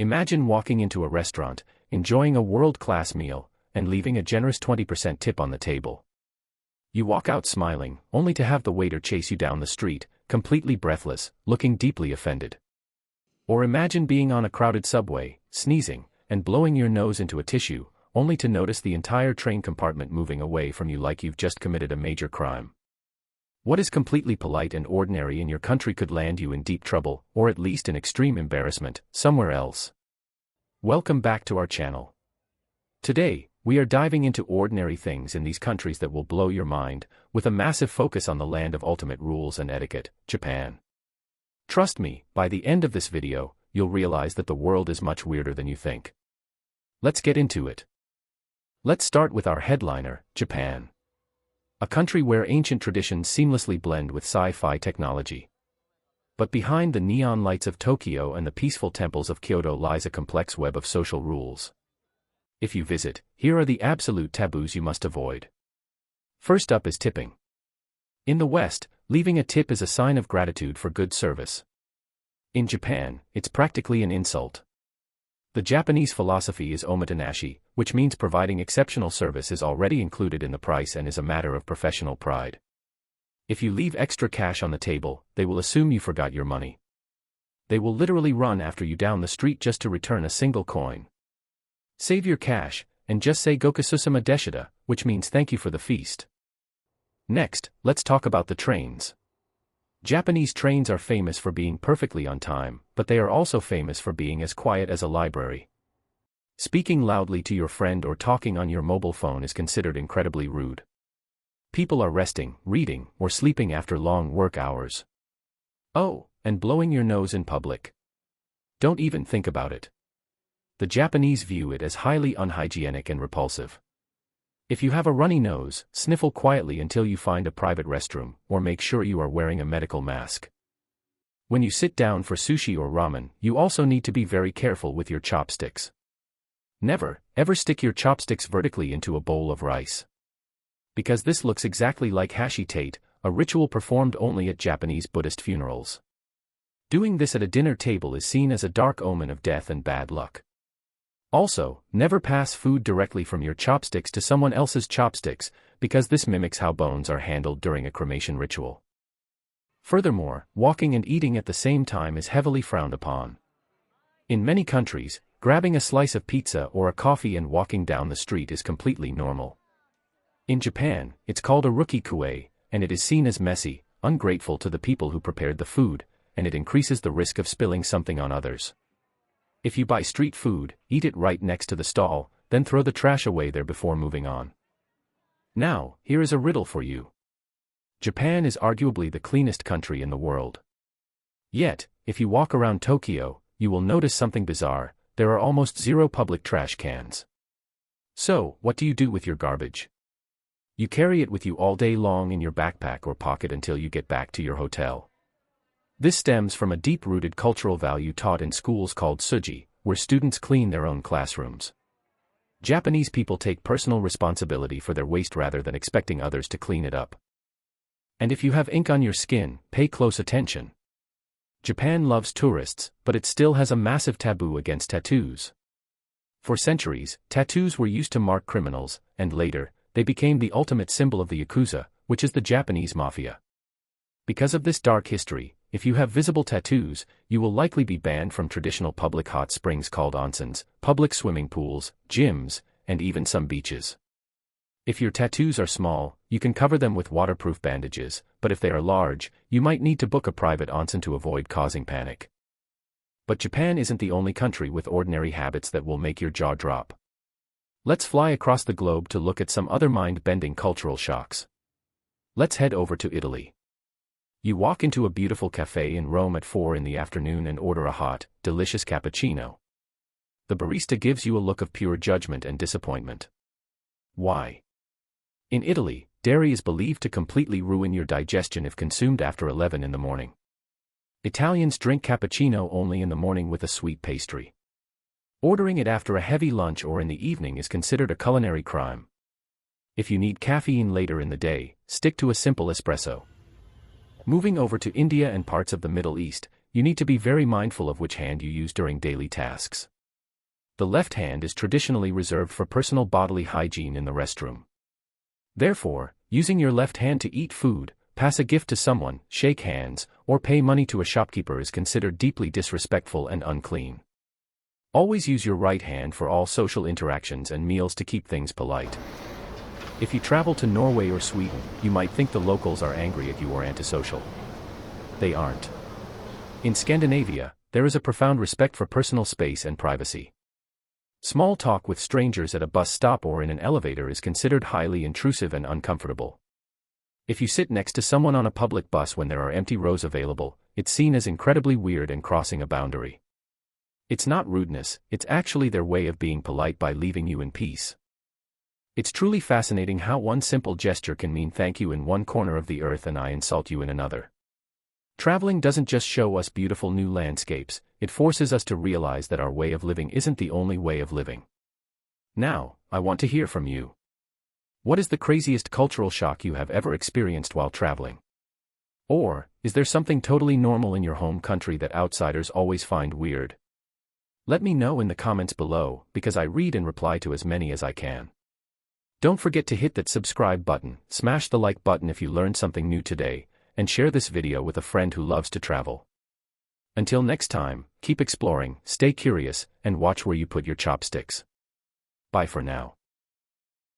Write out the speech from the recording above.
Imagine walking into a restaurant, enjoying a world-class meal, and leaving a generous 20% tip on the table. You walk out smiling, only to have the waiter chase you down the street, completely breathless, looking deeply offended. Or imagine being on a crowded subway, sneezing, and blowing your nose into a tissue, only to notice the entire train compartment moving away from you like you've just committed a major crime. What is completely polite and ordinary in your country could land you in deep trouble, or at least in extreme embarrassment, somewhere else. Welcome back to our channel. Today, we are diving into ordinary things in these countries that will blow your mind, with a massive focus on the land of ultimate rules and etiquette, Japan. Trust me, by the end of this video, you'll realize that the world is much weirder than you think. Let's get into it. Let's start with our headliner, Japan. A country where ancient traditions seamlessly blend with sci-fi technology. But behind the neon lights of Tokyo and the peaceful temples of Kyoto lies a complex web of social rules. If you visit, here are the absolute taboos you must avoid. First up is tipping. In the West, leaving a tip is a sign of gratitude for good service. In Japan, it's practically an insult. The Japanese philosophy is Omotenashi, which means providing exceptional service is already included in the price and is a matter of professional pride. If you leave extra cash on the table, they will assume you forgot your money. They will literally run after you down the street just to return a single coin. Save your cash, and just say Gokususama deshita, which means thank you for the feast. Next, let's talk about the trains. Japanese trains are famous for being perfectly on time, but they are also famous for being as quiet as a library. Speaking loudly to your friend or talking on your mobile phone is considered incredibly rude. People are resting, reading, or sleeping after long work hours. Oh, and blowing your nose in public. Don't even think about it. The Japanese view it as highly unhygienic and repulsive. If you have a runny nose, sniffle quietly until you find a private restroom, or make sure you are wearing a medical mask. When you sit down for sushi or ramen, you also need to be very careful with your chopsticks. Never, ever stick your chopsticks vertically into a bowl of rice. Because this looks exactly like hashi tate, a ritual performed only at Japanese Buddhist funerals. Doing this at a dinner table is seen as a dark omen of death and bad luck. Also, never pass food directly from your chopsticks to someone else's chopsticks, because this mimics how bones are handled during a cremation ritual. Furthermore, walking and eating at the same time is heavily frowned upon. In many countries, grabbing a slice of pizza or a coffee and walking down the street is completely normal. In Japan, it's called Aruki-kui, and it is seen as messy, ungrateful to the people who prepared the food, and it increases the risk of spilling something on others. If you buy street food, eat it right next to the stall, then throw the trash away there before moving on. Now, here is a riddle for you. Japan is arguably the cleanest country in the world. Yet, if you walk around Tokyo, you will notice something bizarre: there are almost zero public trash cans. So, what do you do with your garbage? You carry it with you all day long in your backpack or pocket until you get back to your hotel. This stems from a deep-rooted cultural value taught in schools called Souji, where students clean their own classrooms. Japanese people take personal responsibility for their waste rather than expecting others to clean it up. And if you have ink on your skin, pay close attention. Japan loves tourists, but it still has a massive taboo against tattoos. For centuries, tattoos were used to mark criminals, and later, they became the ultimate symbol of the Yakuza, which is the Japanese mafia. Because of this dark history, if you have visible tattoos, you will likely be banned from traditional public hot springs called onsens, public swimming pools, gyms, and even some beaches. If your tattoos are small, you can cover them with waterproof bandages, but if they are large, you might need to book a private onsen to avoid causing panic. But Japan isn't the only country with ordinary habits that will make your jaw drop. Let's fly across the globe to look at some other mind-bending cultural shocks. Let's head over to Italy. You walk into a beautiful cafe in Rome at 4 in the afternoon and order a hot, delicious cappuccino. The barista gives you a look of pure judgment and disappointment. Why? In Italy, dairy is believed to completely ruin your digestion if consumed after 11 in the morning. Italians drink cappuccino only in the morning with a sweet pastry. Ordering it after a heavy lunch or in the evening is considered a culinary crime. If you need caffeine later in the day, stick to a simple espresso. Moving over to India and parts of the Middle East, you need to be very mindful of which hand you use during daily tasks. The left hand is traditionally reserved for personal bodily hygiene in the restroom. Therefore, using your left hand to eat food, pass a gift to someone, shake hands, or pay money to a shopkeeper is considered deeply disrespectful and unclean. Always use your right hand for all social interactions and meals to keep things polite. If you travel to Norway or Sweden, you might think the locals are angry at you or antisocial. They aren't. In Scandinavia, there is a profound respect for personal space and privacy. Small talk with strangers at a bus stop or in an elevator is considered highly intrusive and uncomfortable. If you sit next to someone on a public bus when there are empty rows available, it's seen as incredibly weird and crossing a boundary. It's not rudeness, it's actually their way of being polite by leaving you in peace. It's truly fascinating how one simple gesture can mean thank you in one corner of the earth and I insult you in another. Traveling doesn't just show us beautiful new landscapes, it forces us to realize that our way of living isn't the only way of living. Now, I want to hear from you. What is the craziest cultural shock you have ever experienced while traveling? Or, is there something totally normal in your home country that outsiders always find weird? Let me know in the comments below, because I read and reply to as many as I can. Don't forget to hit that subscribe button, smash the like button if you learned something new today, and share this video with a friend who loves to travel. Until next time, keep exploring, stay curious, and watch where you put your chopsticks. Bye for now.